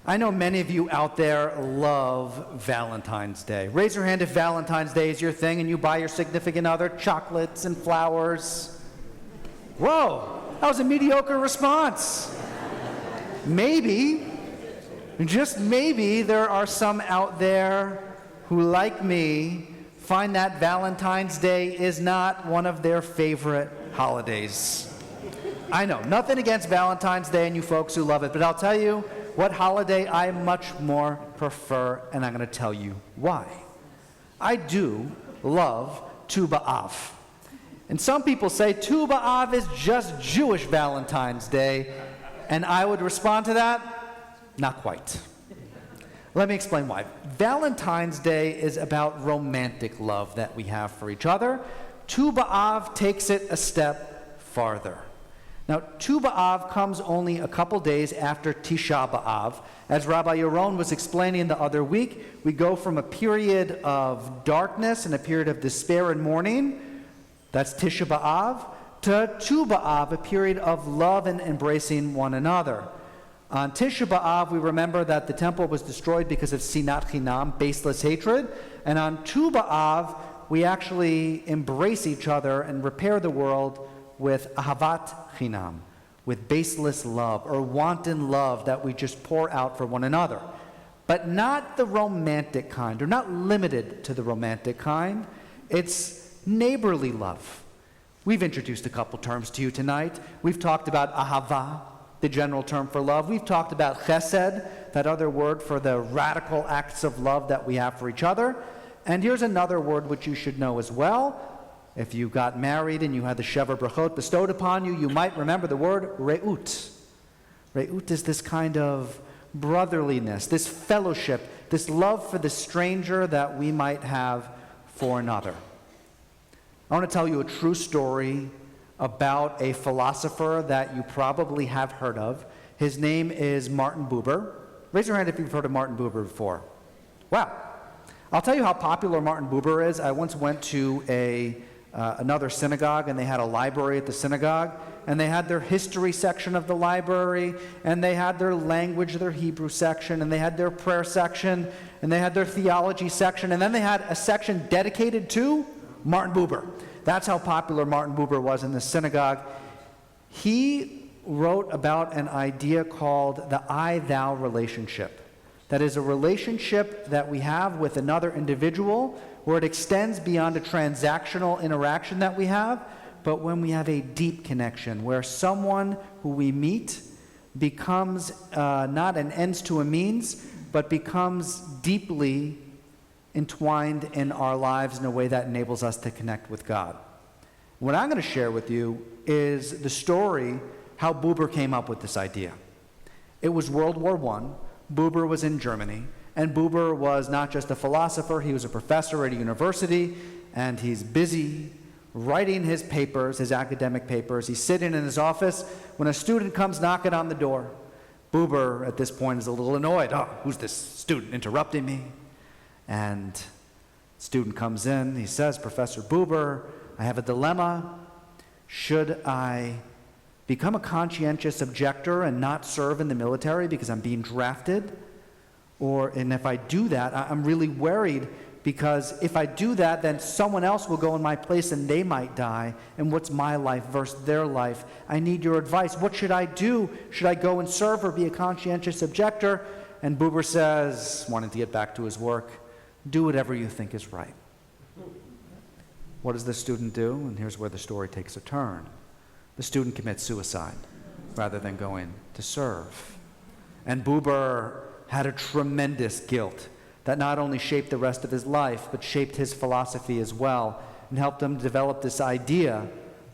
I know many of you out there love Valentine's Day. Raise your hand if Valentine's Day is your thing and you buy your significant other chocolates and flowers. Whoa, that was a mediocre response. Maybe, just maybe, there are some out there who, like me, find that Valentine's Day is not one of their favorite holidays. I know, nothing against Valentine's Day and you folks who love it, but I'll tell you what holiday I much more prefer, and I'm going to tell you why. I do love Tisha B'Av. And some people say Tisha B'Av is just Jewish Valentine's Day, and I would respond to that, not quite. Let me explain why. Valentine's Day is about romantic love that we have for each other. Tisha B'Av takes it a step farther. Now, Tisha B'Av comes only a couple days after Tisha B'Av. As Rabbi Yaron was explaining the other week, we go from a period of darkness and a period of despair and mourning, that's Tisha B'Av, to Tisha B'Av, a period of love and embracing one another. On Tisha B'Av, we remember that the temple was destroyed because of sinat, baseless hatred. And on Tisha B'Av, we actually embrace each other and repair the world with Ahavat Chinam, with baseless love or wanton love that we just pour out for one another. But not the romantic kind, or not limited to the romantic kind. It's neighborly love. We've introduced a couple terms to you tonight. We've talked about ahava, the general term for love. We've talked about chesed, that other word for the radical acts of love that we have for each other. And here's another word which you should know as well. If you got married and you had the Shever Brachot bestowed upon you, you might remember the word re'ut. Re'ut is this kind of brotherliness, this fellowship, this love for the stranger that we might have for another. I want to tell you a true story about a philosopher that you probably have heard of. His name is Martin Buber. Raise your hand if you've heard of Martin Buber before. Wow. I'll tell you how popular Martin Buber is. I once went to another synagogue, and they had a library at the synagogue, and they had their history section of the library, and they had their language, their Hebrew section, and they had their prayer section, and they had their theology section, and then they had a section dedicated to Martin Buber. That's how popular Martin Buber was in the synagogue. He wrote about an idea called the I-thou relationship. That is a relationship that we have with another individual where it extends beyond a transactional interaction that we have, but when we have a deep connection, where someone who we meet becomes not an ends to a means, but becomes deeply entwined in our lives in a way that enables us to connect with God. What I'm going to share with you is the story how Buber came up with this idea. It was World War I. Buber was in Germany, and Buber was not just a philosopher, he was a professor at a university, and he's busy writing his papers, his academic papers. He's sitting in his office when a student comes knocking on the door. Buber, at this point, is a little annoyed. Oh, who's this student interrupting me? And the student comes in, he says, Professor Buber, I have a dilemma. Should I become a conscientious objector and not serve in the military because I'm being drafted? And if I do that, I'm really worried because if I do that, then someone else will go in my place and they might die. And what's my life versus their life? I need your advice. What should I do? Should I go and serve or be a conscientious objector? And Buber says, wanting to get back to his work, do whatever you think is right. What does the student do? And here's where the story takes a turn. The student commits suicide rather than going to serve. And Buber had a tremendous guilt that not only shaped the rest of his life, but shaped his philosophy as well, and helped him develop this idea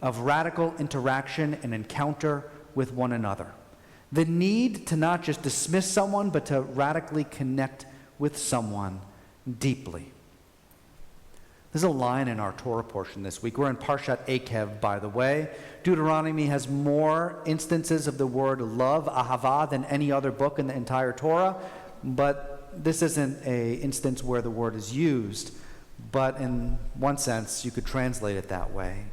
of radical interaction and encounter with one another. The need to not just dismiss someone, but to radically connect with someone deeply. There's a line in our Torah portion this week. We're in Parshat Ekev, by the way. Deuteronomy has more instances of the word love, ahava, than any other book in the entire Torah. But this isn't an instance where the word is used. But in one sense, you could translate it that way.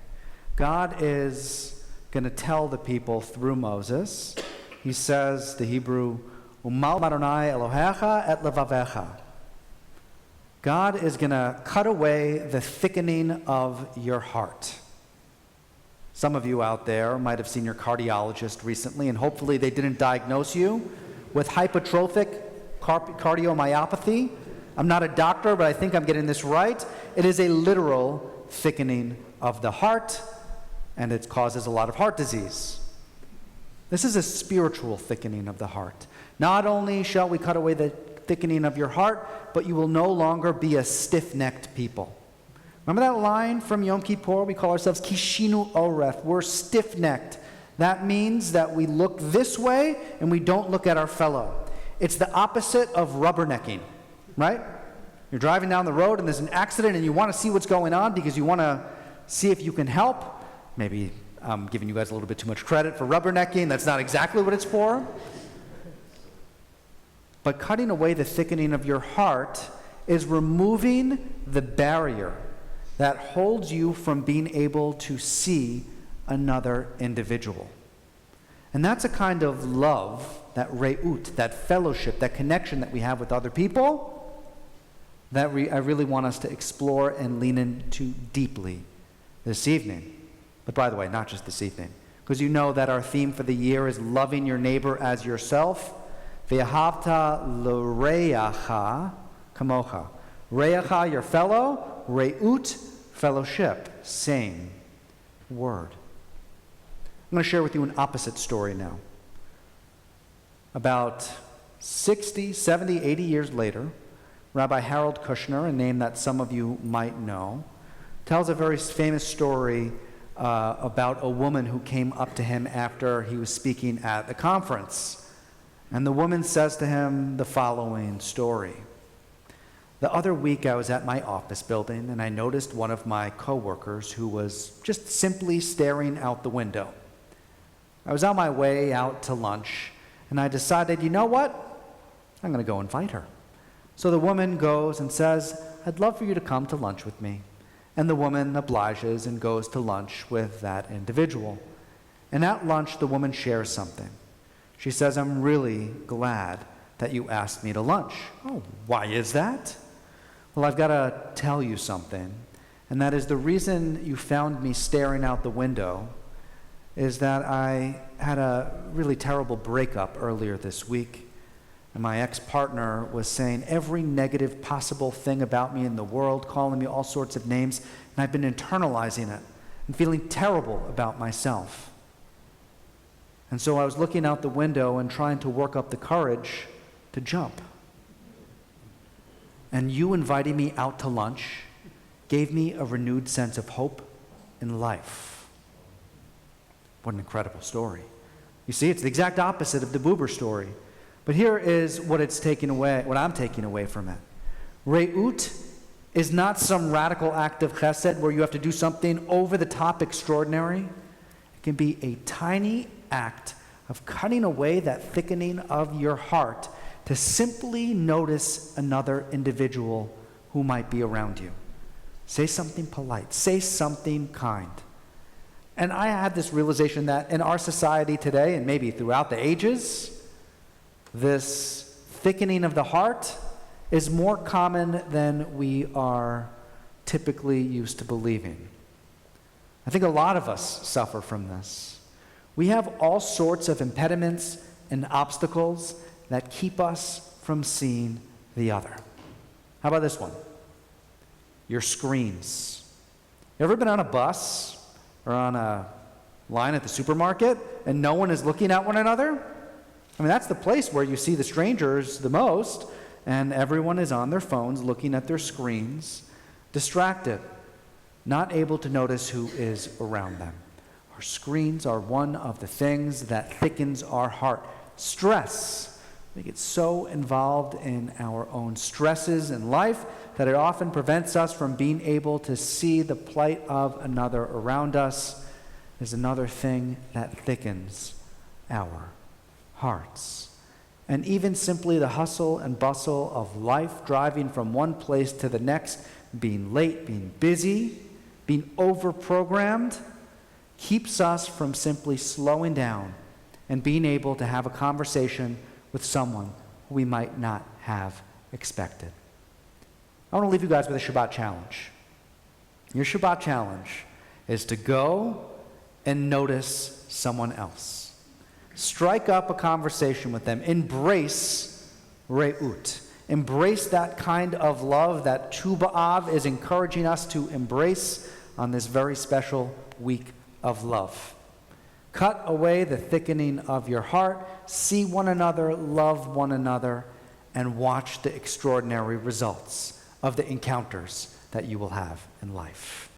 God is going to tell the people through Moses. He says, the Hebrew Umal Adonai Elohecha et levavecha. God is going to cut away the thickening of your heart. Some of you out there might have seen your cardiologist recently, and hopefully they didn't diagnose you with hypertrophic cardiomyopathy. I'm not a doctor, but I think I'm getting this right. It is a literal thickening of the heart, and it causes a lot of heart disease. This is a spiritual thickening of the heart. Not only shall we cut away the thickening of your heart, but you will no longer be a stiff-necked people. Remember that line from Yom Kippur? We call ourselves Kishinu Oref. We're stiff-necked. That means that we look this way and we don't look at our fellow. It's the opposite of rubbernecking, right? You're driving down the road and there's an accident and you want to see what's going on because you want to see if you can help. Maybe I'm giving you guys a little bit too much credit for rubbernecking. That's not exactly what it's for. But cutting away the thickening of your heart is removing the barrier that holds you from being able to see another individual. And that's a kind of love, that re'ut, that fellowship, that connection that we have with other people, that I really want us to explore and lean into deeply this evening. But by the way, not just this evening, because you know that our theme for the year is loving your neighbor as yourself. Ve'ahavta l'reacha kamocha. Reacha, your fellow. Re'ut, fellowship. Same word. I'm going to share with you an opposite story now. About 60, 70, 80 years later, Rabbi Harold Kushner, a name that some of you might know, tells a very famous story about a woman who came up to him after he was speaking at the conference. And the woman says to him the following story. The other week I was at my office building and I noticed one of my coworkers who was just simply staring out the window. I was on my way out to lunch and I decided, you know what? I'm going to go invite her. So the woman goes and says, I'd love for you to come to lunch with me. And the woman obliges and goes to lunch with that individual. And at lunch, the woman shares something. She says, I'm really glad that you asked me to lunch. Oh, why is that? Well, I've got to tell you something. And that is the reason you found me staring out the window is that I had a really terrible breakup earlier this week. And my ex-partner was saying every negative possible thing about me in the world, calling me all sorts of names, and I've been internalizing it and feeling terrible about myself. And so I was looking out the window and trying to work up the courage to jump. And you inviting me out to lunch gave me a renewed sense of hope in life. What an incredible story. You see, it's the exact opposite of the Buber story. But here is what I'm taking away from it. Re'ut is not some radical act of chesed where you have to do something over the top extraordinary. It can be a tiny act of cutting away that thickening of your heart to simply notice another individual who might be around you. Say something polite. Say something kind. And I had this realization that in our society today, and maybe throughout the ages, this thickening of the heart is more common than we are typically used to believing. I think a lot of us suffer from this. We have all sorts of impediments and obstacles that keep us from seeing the other. How about this one? Your screens. You ever been on a bus or on a line at the supermarket and no one is looking at one another? I mean, that's the place where you see the strangers the most, and everyone is on their phones looking at their screens, distracted, not able to notice who is around them. Our screens are one of the things that thickens our heart. Stress. We get so involved in our own stresses in life that it often prevents us from being able to see the plight of another around us. Is another thing that thickens our hearts. And even simply the hustle and bustle of life, driving from one place to the next, being late, being busy, being over-programmed, keeps us from simply slowing down and being able to have a conversation with someone who we might not have expected. I want to leave you guys with a Shabbat challenge. Your Shabbat challenge is to go and notice someone else. Strike up a conversation with them. Embrace re'ut. Embrace that kind of love that Tisha B'Av is encouraging us to embrace on this very special week of love. Cut away the thickening of your heart, see one another, love one another, and watch the extraordinary results of the encounters that you will have in life.